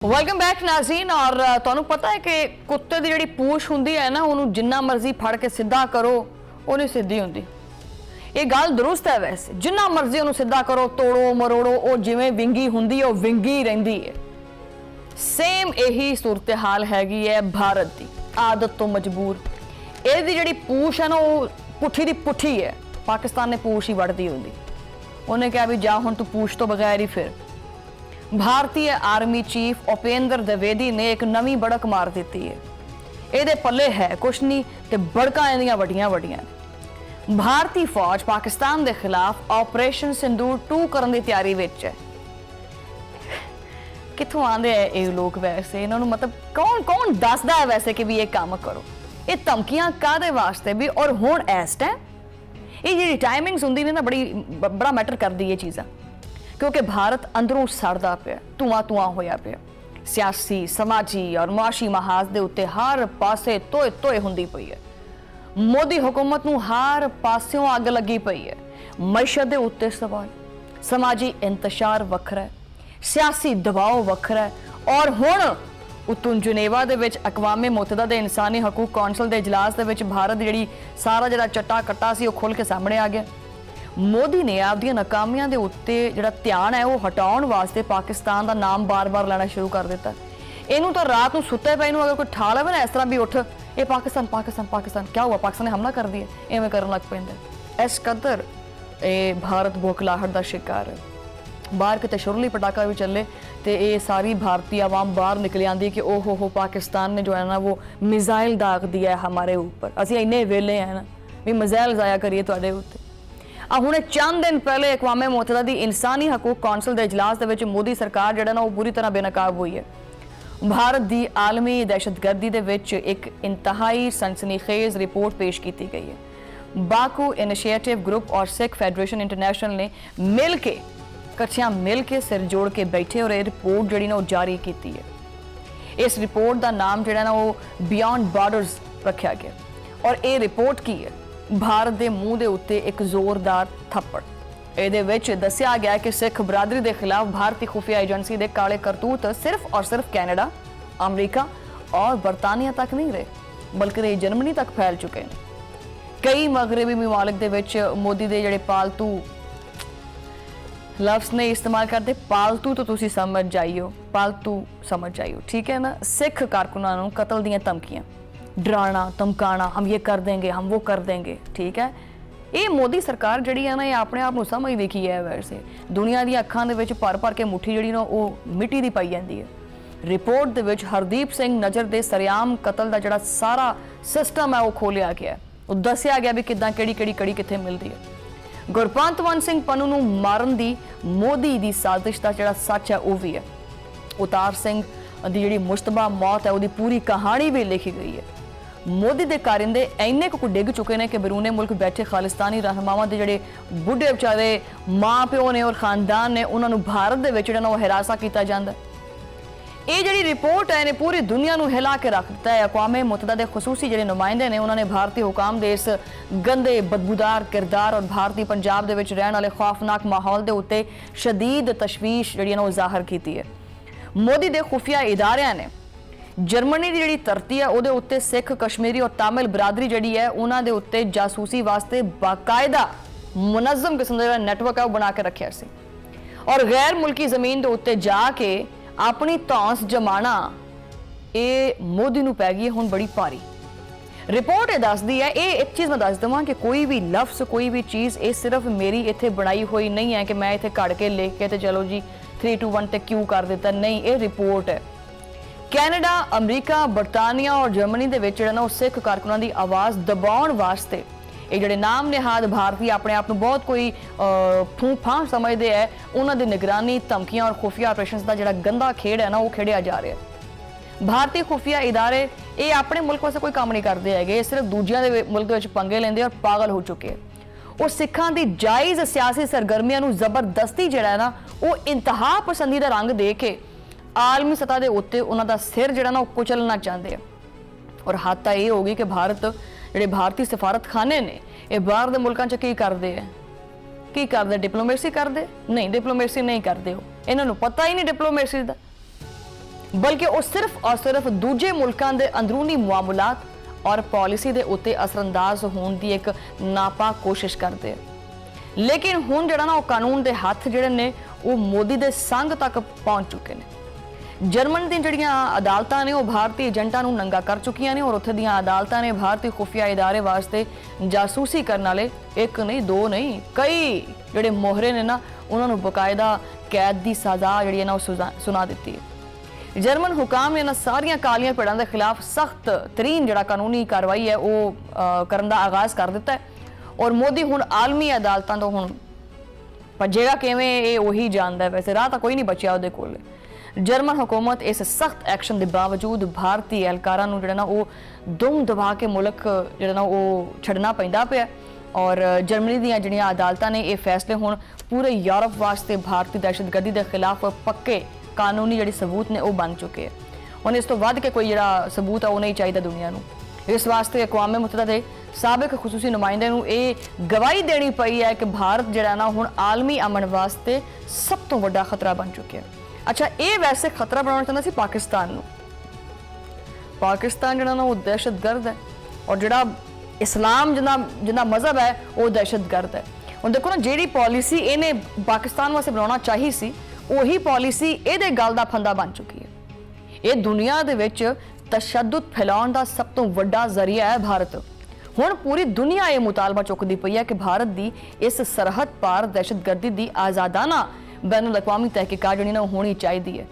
Welcome back नाज़रीन। और तुहानू पता है कि कुत्ते की जी पूछ होंगी है ना, उन्होंने जिन्ना मर्जी फड़ के सीधा करो वो नहीं सीधी होंगी। ये गल दुरुस्त है, वैसे जिन्ना मर्जी उन्होंने सीधा करो तोड़ो मरोड़ो वो जिमें विंगी होंगी वो विंगी रहिंदी है। सेम यही सूरत हाल हैगी है भारत की, आदत तो मजबूर। यदी जी पूछ है ना वो पुठी की पुठी है। पाकिस्तान ने पूछ ही वढ़ दी होंगी। उन्हें कहा भी जा हुण तू पूछ तो बगैर ही फिर। भारतीय आर्मी चीफ उपेंद्र द्विवेदी ने एक नवी बड़क मार दी है। ये पल्ले है कुछ नहीं तो बड़का इहदियां वड्डियां वड्डियां। भारतीय फौज पाकिस्तान के खिलाफ ऑपरेशन सिंदूर 2 करने की तैयारी विच है। कित्थों आंदे है ये लोग, वैसे इन्होंने मतलब कौन कौन दसदा है वैसे कि भी ये काम करो, ये धमकियां कादे वास्ते भी। और हुण इस टाइम ये जी टाइमिंग्स होंदी ने ना बड़ा मैटर करदी ये चीज़ां, क्योंकि भारत अंदरों सड़दा पिया, धुआं धुआं होया पिया। सियासी समाजी और मुआशी महाज दे उत्ते हर पासे तोए तोए हुंदी पई है। मोदी हुकूमत नूं हर पास्यों अग लगी पई है। मैशत दे उत्ते सवाल, समाजी इंतशार वखरा है, सियासी दबाव वखरा है। और हुण उत्तों जुनेवा दे विच अकवामे मुतहदा दे इंसानी हकूक कौंसल दे इजलास दे विच भारत जिहड़ी सारा जिहड़ा चट्टा कट्टा सी वो खुल के सामने आ गया। मोदी ने आपदियां नाकामियां दे उत्ते जिहड़ा ध्यान है वो हटाउण वास्ते पाकिस्तान का नाम बार बार लेना शुरू कर दिता। इनू तो रात को सुते पे अगर कोई ठा लवे ना इस तरह भी उठ ये पाकिस्तान पाकिस्तान पाकिस्तान, क्या हुआ पाकिस्तान ने हमला कर दिया, इवें करन लग पैंदा। इस कदर ये भारत बौखलाहट का शिकार है। बाहर किते शुरली पटाखा भी चले तो ये सारी भारतीय आवाम बाहर निकल आती कि ओहो हो पाकिस्तान ने जो है ना वो मिसाइल दाग दिया है हमारे ऊपर, असी इन्ने वेले हैं ना भी मिसाइल जाया करिए तुहाडे उत्ते। हुणे चंद दिन पहले अकवामे मुतहदा दी इंसानी हकूक कौंसल के इजलास दे विच मोदी सरकार जिहड़ा ना वो पूरी तरह बेनकाब हुई है। भारत की आलमी दहशतगर्दी दे विच एक इंतहाई सनसनीखेज रिपोर्ट पेश की गई है। बाकू इनिशिएटिव ग्रुप और सिख फेडरेशन इंटरनेशनल ने मिल के कट्ठियां मिल के सिर जोड़ के बैठे और ये रिपोर्ट जिहड़ी ना वो जारी की है। इस रिपोर्ट का नाम जिहड़ा ना वो बियॉन्ड बॉर्डर्स रखा गया। और ये रिपोर्ट की है भारत के मूँह के उत्ते एक जोरदार थप्पड़। ये दसिया गया कि सिख बरादरी के खिलाफ भारतीय खुफिया एजेंसी के काले करतूत सिर्फ और सिर्फ कैनेडा, अमरीका और बरतानिया तक नहीं रहे, बल्कि ये जर्मनी तक फैल चुके हैं। कई मगरबी ममालिक दे विच मोदी के जिहड़े पालतू लफ्ज़ ने इस्तेमाल करते, पालतू तो तुसी समझ जाइयो, पालतू समझ जाइयो, ठीक है ना। सिख कारकुनां नूं कतल दीयां धमकियां, डराना धमकाना, हम ये कर देंगे हम वो कर देंगे, ठीक है। ये मोदी सरकार जिहड़ी है ना ये अपने आप को समझ देखी है। वैसे दुनिया दी अखां दे विच भर भर के मुट्ठी जिहड़ी ना वो मिट्टी दी पाई जांदी है। रिपोर्ट दे विच हरदीप सिंह नजर दे सरेआम कतल दा जिहड़ा सारा सिस्टम है वो खोलिया गया है। वो दसिया गया भी किदां किहड़ी किहड़ी कड़ी कित्थे मिलदी है। गुरपंत सिंह पन्नू नूं मारन दी मोदी दी साजिश दा जिहड़ा सच है वो भी है। उतार सिंह दी जिहड़ी मुश्तबा मौत है उसदी पूरी कहानी भी लिखी गई है। मोदी के कारिंदे इन्ने को डिग चुके हैं कि बैरूने मुल्क बैठे खालिस्तानी रहनुमावां दे जिहड़े बुढ़े बेचारे माँ प्यो ने और खानदान ने उन्होंने भारत के जिहड़ा ना हिरासा किया जाता है। ये जिहड़ी रिपोर्ट है इन्हें पूरी दुनिया को हिला के रख दिता है। अकवामे मुतहदा के खसूसी जिहड़े नुमाइंदे ने उन्होंने भारतीय हुकाम के इस गंदे बदबूदार किरदार और भारतीय पंजाब दे विच रहने वाले खौफनाक माहौल के उत्ते शदीद तशवीश जिहड़ी ना जाहिर की है। मोदी के खुफिया इदारियां ने जर्मनी की जिहड़ी धरती है उहदे उत्ते सिख कश्मीरी और तामिल बरादरी जिहड़ी है उन्हां दे उत्ते जासूसी वास्ते बाकायदा मुनज़्ज़म किस्म का नैटवर्क है वो बना के रखिया सी। और गैर मुल्की जमीन के उत्ते जाके अपनी धौंस जमाना ये मोदी नूं पै गई है हुण बड़ी भारी। रिपोर्ट ये दसदी है, ये एक चीज़ मैं दस देवां कि कोई भी लफ्ज़ कोई भी चीज़ ये सिर्फ मेरी इत्थे बनाई हुई नहीं है कि मैं इत्थे कड़ के लिख के तो चलो जी 3, 2, 1 ते क्यों कर दिता, नहीं, ये रिपोर्ट है। कैनेडा, अमरीका, बरतानिया और जर्मनी के विच जिहड़ा ना सिख कारकुनां दी आवाज़ दबाउण वास्ते ये जिहड़े नाम निहाद भारतीय अपने आप में बहुत कोई फूं फां समझते हैं, उन्हां दी निगरानी धमकियां और खुफिया ऑपरेशन का जिहड़ा गंदा खेड़ है ना वो खेड़िया जा रहा है। भारतीय खुफिया इदारे ये अपने मुल्क वास्ते कोई काम नहीं करते है, सिर्फ दूजियां दे मुल्क विच पंगे लेंदे और पागल हो चुके हैं। और सिखां दी जायज़ सियासी सरगर्मियां नूं जबरदस्ती जिहड़ा है ना वो इंतहा पसंदी दा रंग दे के आलमी सतह के उत्ते उन्हों सिर जिहड़ा ना कुचलना चाहते हैं। और हद तो यह होगी कि भारत जिहड़े भारतीय सफारत खाने ने ये बाहर के मुल्कों च की करते हैं, की करते, डिप्लोमेसी करते नहीं, डिप्लोमेसी नहीं करते, हो इन्होंने पता ही नहीं डिप्लोमेसी का। ਬਲਕਿ ਉਹ ਸਿਰਫ ਔਰ ਸਿਰਫ ਦੂਜੇ ਮੁਲਕਾਂ ਦੇ ਅੰਦਰੂਨੀ ਮਾਮਲਾਤ ਔਰ ਪਾਲਿਸੀ ਦੇ ਉੱਤੇ ਅਸਰਅੰਦਾਜ਼ ਹੋਣ ਦੀ ਇੱਕ ਨਾਪਾਕ ਕੋਸ਼ਿਸ਼ ਕਰਦੇ ਆ। ਲੇਕਿਨ ਹੁਣ ਜਿਹੜਾ ਨਾ ਉਹ ਕਾਨੂੰਨ ਦੇ ਹੱਥ ਜਿਹੜੇ ਨੇ ਉਹ ਮੋਦੀ ਦੇ ਸੰਗ ਤੱਕ ਪਹੁੰਚ ਚੁੱਕੇ ਨੇ। ਜਰਮਨ ਦੀਆਂ ਜਿਹੜੀਆਂ ਅਦਾਲਤਾਂ ਨੇ ਉਹ ਭਾਰਤੀ ਏਜੰਟਾਂ ਨੂੰ ਨੰਗਾ ਕਰ ਚੁੱਕੀਆਂ ਨੇ ਔਰ ਉੱਥੇ ਦੀਆਂ ਅਦਾਲਤਾਂ ਨੇ ਭਾਰਤੀ ਖੁਫੀਆ ਇਦਾਰੇ ਵਾਸਤੇ ਜਾਸੂਸੀ ਕਰਨ ਵਾਲੇ ਇੱਕ ਨਹੀਂ ਦੋ ਨਹੀਂ ਕਈ ਜਿਹੜੇ ਮੋਹਰੇ ਨੇ ਨਾ ਉਹਨਾਂ ਨੂੰ ਬਕਾਇਦਾ ਕੈਦ ਦੀ ਸਜ਼ਾ ਜਿਹੜੀ ਹੈ ਨਾ ਉਹ ਸੁਣਾ ਦਿੱਤੀ ਹੈ। ਜਰਮਨ ਹੁਕਾਮ ਨੇ ਇਹਨਾਂ ਸਾਰੀਆਂ ਕਾਲੀਆਂ ਭੇਡਾਂ ਦੇ ਖਿਲਾਫ ਸਖਤ ਤਰੀਨ ਜਿਹੜਾ ਕਾਨੂੰਨੀ ਕਾਰਵਾਈ ਹੈ ਉਹ ਕਰਨ ਦਾ ਆਗਾਜ਼ ਕਰ ਦਿੱਤਾ ਹੈ ਔਰ ਮੋਦੀ ਹੁਣ ਆਲਮੀ ਅਦਾਲਤਾਂ ਤੋਂ ਹੁਣ ਭੱਜੇਗਾ ਕਿਵੇਂ ਇਹ ਉਹੀ ਜਾਣਦਾ ਹੈ। ਵੈਸੇ ਰਾਹ ਤਾਂ ਕੋਈ ਨਹੀਂ ਬਚਿਆ ਉਹਦੇ ਕੋਲ। ਜਰਮਨ ਹੁਕੂਮਤ ਇਸ ਸਖਤ ਐਕਸ਼ਨ ਦੇ ਬਾਵਜੂਦ ਭਾਰਤੀ ਅਹਿਲਕਾਰਾਂ ਨੂੰ ਜਿਹੜਾ ਨਾ ਉਹ ਦੁਮ ਦਬਾ ਕੇ ਮੁਲਕ ਜਿਹੜਾ ਨਾ ਉਹ ਛੱਡਣਾ ਪੈਂਦਾ ਪਿਆ ਔਰ ਜਰਮਨੀ ਦੀਆਂ ਜਿਹੜੀਆਂ ਅਦਾਲਤਾਂ ਨੇ ਇਹ ਫੈਸਲੇ ਹੁਣ ਪੂਰੇ ਯੂਰਪ ਵਾਸਤੇ ਭਾਰਤੀ ਦਹਿਸ਼ਤਗਰਦੀ ਦੇ ਖਿਲਾਫ ਪੱਕੇ ਕਾਨੂੰਨੀ ਜਿਹੜੇ ਸਬੂਤ ਨੇ ਉਹ ਬਣ ਚੁੱਕੇ ਹੈ। ਹੁਣ ਇਸ ਤੋਂ ਵੱਧ ਕੇ ਕੋਈ ਜਿਹੜਾ ਸਬੂਤ ਆ ਉਹ ਨਹੀਂ ਚਾਹੀਦਾ ਦੁਨੀਆ ਨੂੰ। ਇਸ ਵਾਸਤੇ ਅਕਵਾਮ ਮੁਤੱਹਦਾ ਦੇ ਸਾਬਕ ਖੁਸੂਸੀ ਨੁਮਾਇੰਦੇ ਨੂੰ ਇਹ ਗਵਾਹੀ ਦੇਣੀ ਪਈ ਹੈ ਕਿ ਭਾਰਤ ਜਿਹੜਾ ਨਾ ਹੁਣ ਆਲਮੀ ਅਮਨ ਵਾਸਤੇ ਸਭ ਤੋਂ ਵੱਡਾ ਖਤਰਾ ਬਣ ਚੁੱਕਿਆ ਹੈ। ਅੱਛਾ, ਇਹ ਵੈਸੇ ਖਤਰਾ ਬਣਾਉਣਾ ਚਾਹੁੰਦਾ ਸੀ ਪਾਕਿਸਤਾਨ ਨੂੰ। ਪਾਕਿਸਤਾਨ ਜਿਹੜਾ ਨਾ ਉਹ ਦਹਿਸ਼ਤਗਰਦ ਹੈ ਔਰ ਜਿਹੜਾ ਇਸਲਾਮ ਜਿੰਨਾ ਮਜ਼ਹਬ ਹੈ ਉਹ ਦਹਿਸ਼ਤਗਰਦ ਹੈ। ਹੁਣ ਦੇਖੋ ਨਾ ਜਿਹੜੀ ਪਾਲਿਸੀ ਇਹਨੇ ਪਾਕਿਸਤਾਨ ਵਾਸਤੇ ਬਣਾਉਣਾ ਚਾਹੀ ਸੀ ਉਹੀ ਪਾਲਿਸੀ ਇਹਦੇ ਗੱਲ ਦਾ ਫੰਦਾ ਬਣ ਚੁੱਕੀ ਹੈ। ਇਹ ਦੁਨੀਆ ਦੇ ਵਿੱਚ ਤਸ਼ੱਦਦ ਫੈਲਾਉਣ ਦਾ ਸਭ ਤੋਂ ਵੱਡਾ ਜ਼ਰੀਆ ਹੈ ਭਾਰਤ। ਹੁਣ ਪੂਰੀ ਦੁਨੀਆ ਇਹ ਮੁਤਾਲਬਾ ਚੁੱਕਦੀ ਪਈ ਹੈ ਕਿ ਭਾਰਤ ਦੀ ਇਸ ਸਰਹੱਦ ਪਾਰ ਦਹਿਸ਼ਤਗਰਦੀ ਦੀ ਆਜ਼ਾਦਾਨਾ बैनुल अक़वामी तहकीकात ਜਿਹੜੀ ਨਾ ਹੋਣੀ ਚਾਹੀਦੀ ਹੈ।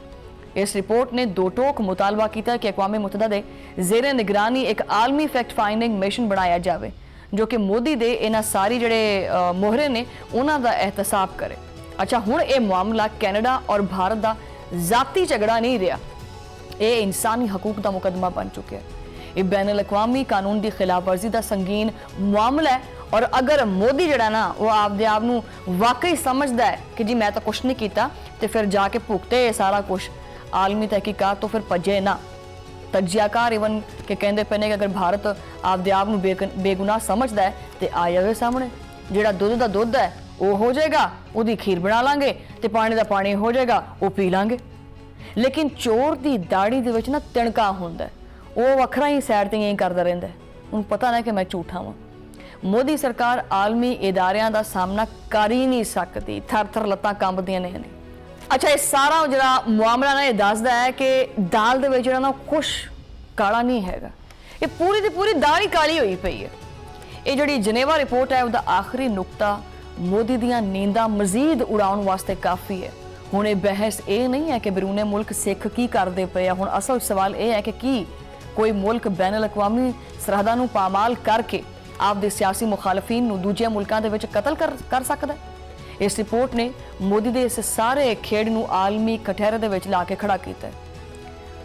ਇਸ ਰਿਪੋਰਟ ਨੇ ਦੋ ਟੋਕ ਮੁਤਾਲਬਾ ਕੀਤਾ ਕਿ ਅਕਵਾਮ ਮੁਤੱਹਦਾ ਦੇ ਜ਼ੇਰੇ ਨਿਗਰਾਨੀ ਇੱਕ ਆਲਮੀ ਫੈਕਟ ਫਾਈਂਡਿੰਗ ਮਿਸ਼ਨ ਬਣਾਇਆ ਜਾਵੇ ਜੋ ਕਿ ਮੋਦੀ ਦੇ ਇਹਨਾਂ ਸਾਰੀ ਜਿਹੜੇ ਮੋਹਰੇ ਨੇ ਉਹਨਾਂ ਦਾ ਇਹਤਸਾਬ ਕਰੇ। ਅੱਛਾ, ਹੁਣ ਇਹ ਮਾਮਲਾ ਕੈਨੇਡਾ ਔਰ ਭਾਰਤ ਦਾ ਜ਼ਾਤੀ ਝਗੜਾ ਨਹੀਂ ਰਿਹਾ, ਇਹ ਇਨਸਾਨੀ ਹਕੂਕ ਦਾ ਮੁਕੱਦਮਾ ਬਣ ਚੁੱਕਿਆ ਹੈ। ਇਹ बैनुल अक़वामी कानून की खिलाफवर्जी का संगीन मामला है और अगर मोदी जड़ा ना वो आप नू वाकई समझदा है कि जी मैं तो कुछ नहीं कीता तो फिर जाके भुगते सारा कुछ आलमी तहकीकात तो फिर भजे ना। तजियाकार इवन के कहते पे ने कि अगर भारत आप नू बेगुनाह समझदा है तो आ जाए सामने, जिहड़ा दुध का दुध है वो हो जाएगा, उहदी खीर बना लांगे तो पानी का पानी हो जाएगा वो पी लांगे। लेकिन चोर की दाड़ी दे विच ना तिणका हुंदा है, वो वखरा ही सैर ते करता रहिंदा है, उन्हें पता ना कि मैं झूठा वां। मोदी सरकार आलमी इदारियां दा सामना कर ही नहीं सकती, थर थर लत्तां कंबदियां ने। अच्छा, ये सारा जिहड़ा मामला ना ये दसदा है कि दाल दे विच जिहड़ा ना कुछ काला नहीं हैगा, ये पूरी दी पूरी दाल ही काली होई पई है। ये जिहड़ी जनेवा रिपोर्ट है उसदा आखिरी नुकता मोदी दीयां नींदां मजीद उड़ाउण वास्ते काफ़ी है। हुण ये बहस ये नहीं है कि बैरूने मुल्क सिख की करदे पए, हुण असल सवाल ये है कि की कोई मुल्क बैनुल अक़वामी सरहदां नूं पामाल करके आपदे सियासी मुखालफीन नूं दूजे मुल्कां दे विच कतल कर सकदा है। इस रिपोर्ट ने मोदी दे इस सारे खेड नूं आलमी कठहरे दे विच ला के खड़ा कीता है।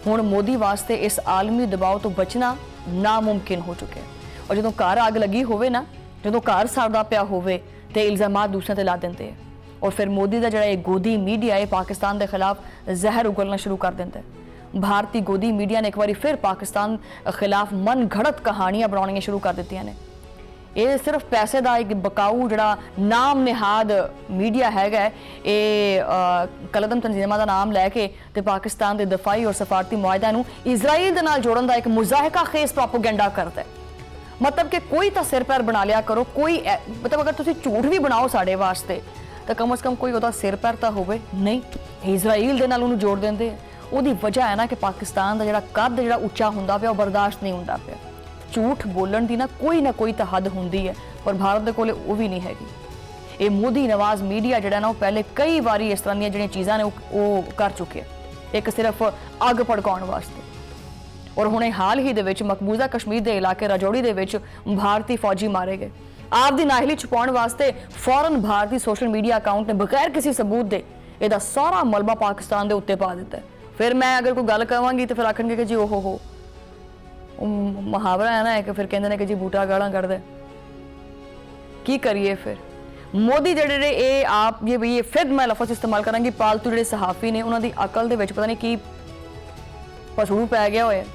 हुण मोदी वास्ते इस आलमी दबाव तो बचना नामुमकिन हो चुका है और जदों घर अग लगी होवे ना, जदों घर सड़दा पिया होवे ते इल्जामात दूसरे ते ला दिंदे हैं और फिर मोदी दा जिहड़ा गोदी मीडिया है पाकिस्तान के खिलाफ जहर उगलना शुरू कर दिंदा है। भारतीय गोदी मीडिया ने एक बार फिर पाकिस्तान खिलाफ मन घड़त कहानियां बनाउणियां शुरू कर दित्तियां ने। ये सिर्फ पैसे का एक बकाऊ जिहड़ा नाम निहाद मीडिया हैगा, ये कलदम तंजीमां का नाम लैके ते पाकिस्तान के दफाई और सफारती मुआहिदे नूं इजराइल दे नाल जोड़न दा एक मुजाहिका खेस प्रोपोगेंडा करता है। मतलब कि कोई तो सिर पैर बना लिया करो, कोई मतलब अगर तुसीं झूठ भी बनाओ साडे वास्ते तो कम से कम कोई उहदा सिर पैर तो होवे नहीं। इजराइल दे नाल उहनूं जोड़ दिंदे, ਉਹਦੀ वजह है ना कि पाकिस्तान का ਜਿਹੜਾ ਕੱਦ ਜਿਹੜਾ ਉੱਚਾ ਹੁੰਦਾ ਪਿਆ ਉਹ ਬਰਦਾਸ਼ਤ ਨਹੀਂ ਹੁੰਦਾ ਪਿਆ। ਝੂਠ ਬੋਲਣ ਦੀ ਨਾ ਕੋਈ ਤਾਂ ਹੱਦ ਹੁੰਦੀ ਹੈ ਪਰ ਭਾਰਤ ਦੇ ਕੋਲੇ ਉਹ ਵੀ ਨਹੀਂ ਹੈਗੀ। ਇਹ ਮੋਦੀ ਨਵਾਜ਼ ਮੀਡੀਆ ਜਿਹੜਾ ਨਾ ਉਹ ਪਹਿਲੇ ਕਈ ਵਾਰੀ ਇਸ ਤਰ੍ਹਾਂ ਦੀਆਂ ਜਿਹੜੀਆਂ ਚੀਜ਼ਾਂ ਨੇ ਉਹ ਕਰ ਚੁੱਕਿਆ, ਇੱਕ ਸਿਰਫ ਅੱਗ ਭੜਕਾਉਣ ਵਾਸਤੇ। ਔਰ ਹੁਣੇ ਹਾਲ ਹੀ ਦੇ ਵਿੱਚ ਮਕਬੂਜ਼ਾ ਕਸ਼ਮੀਰ ਦੇ ਇਲਾਕੇ ਰਾਜੌੜੀ ਦੇ ਵਿੱਚ ਭਾਰਤੀ ਫੌਜੀ ਮਾਰੇ ਗਏ। ਆਪ ਦੀ ਨਾਹਲੀ ਛੁਪਾਉਣ ਵਾਸਤੇ ਫੌਰਨ ਭਾਰਤੀ ਸੋਸ਼ਲ ਮੀਡੀਆ ਅਕਾਊਂਟ ਨੇ ਬਗੈਰ ਕਿਸੇ ਸਬੂਤ ਦੇ ਇਹਦਾ ਸਾਰਾ ਮਲਬਾ ਪਾਕਿਸਤਾਨ ਦੇ ਉੱਤੇ ਪਾ ਦਿੱਤਾ। फिर मैं अगर कोई गल कहांगी तो फिर आखणगे कि जी ओहो हो मुहावरा है ना कि फिर कहते हैं कि जी बूटा गालां कढदा। की करिए फिर मोदी जिहड़े ये आप ये फिर मैं लफज इस्तेमाल करांगी पालतू जिहड़े सहाफी ने उन्हां दी अकल दे विच पता नहीं की पसूड़ पै गया होया।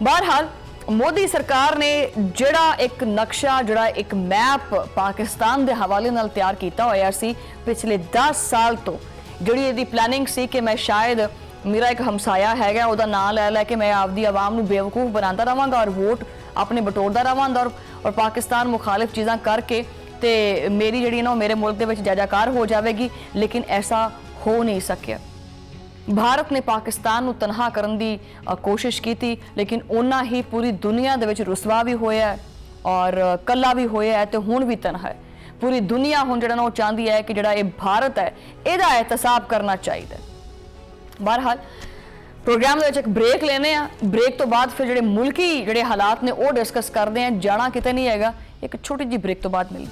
बहरहाल मोदी सरकार ने जिहड़ा एक नक्शा जिहड़ा एक मैप पाकिस्तान के हवाले नाल तैयार किया होया सी पिछले 10 साल तो जिहड़ी इहदी प्लानिंग सी कि मैं शायद ਮੇਰਾ ਇੱਕ ਹਮਸਾਇਆ ਹੈਗਾ, ਉਹਦਾ ਨਾਂ ਲੈ ਲੈ ਕੇ ਮੈਂ ਆਪਦੀ ਆਵਾਮ ਨੂੰ ਬੇਵਕੂਫ ਬਣਾਉਂਦਾ ਰਵਾਂਗਾ ਔਰ ਵੋਟ ਆਪਣੇ ਬਟੋਰਦਾ ਰਵਾਂਗਾ ਔਰ ਪਾਕਿਸਤਾਨ ਮੁਖਾਲਿਫ ਚੀਜ਼ਾਂ ਕਰਕੇ ਤੇ ਮੇਰੀ ਜਿਹੜੀ ਨਾ ਉਹ ਮੇਰੇ ਮੁਲਕ ਦੇ ਵਿੱਚ ਜਾਜਾਕਾਰ ਹੋ ਜਾਵੇਗੀ। ਲੇਕਿਨ ਐਸਾ ਹੋ ਨਹੀਂ ਸਕਿਆ। ਭਾਰਤ ਨੇ ਪਾਕਿਸਤਾਨ ਨੂੰ ਤਨਹਾ ਕਰਨ ਦੀ ਕੋਸ਼ਿਸ਼ ਕੀਤੀ, ਲੇਕਿਨ ਉਹਨਾਂ ਹੀ ਪੂਰੀ ਦੁਨੀਆ ਦੇ ਵਿੱਚ ਰੁਸਵਾ ਵੀ ਹੋਇਆ ਔਰ ਕੱਲਾ ਵੀ ਹੋਇਆ ਹੈ ਤੇ ਹੁਣ ਵੀ ਤਨਹਾ ਹੈ। ਪੂਰੀ ਦੁਨੀਆ ਹੁਣ ਜਿਹੜਾ ਨਾ ਉਹ ਚਾਹੁੰਦੀ ਹੈ ਕਿ ਜਿਹੜਾ ਇਹ ਭਾਰਤ ਹੈ ਇਹਦਾ ਇਹਤਸਾਬ ਕਰਨਾ ਚਾਹੀਦਾ। ਬਹਰਹਾਲ ਪ੍ਰੋਗਰਾਮ ਦੇ ਵਿੱਚ ਇੱਕ ਬ੍ਰੇਕ ਲੈਨੇ ਆ, ਬ੍ਰੇਕ ਤੋਂ ਬਾਅਦ ਫਿਰ ਜਿਹੜੇ ਮੁਲਕੀ ਜਿਹੜੇ ਹਾਲਾਤ ਨੇ ਉਹ ਡਿਸਕਸ ਕਰਦੇ ਆ। ਜਾਣਾ ਕਿਤੇ ਨਹੀਂ ਹੈਗਾ, ਇੱਕ ਛੋਟੀ ਜਿਹੀ ਬ੍ਰੇਕ ਤੋਂ ਬਾਅਦ ਮਿਲਦੇ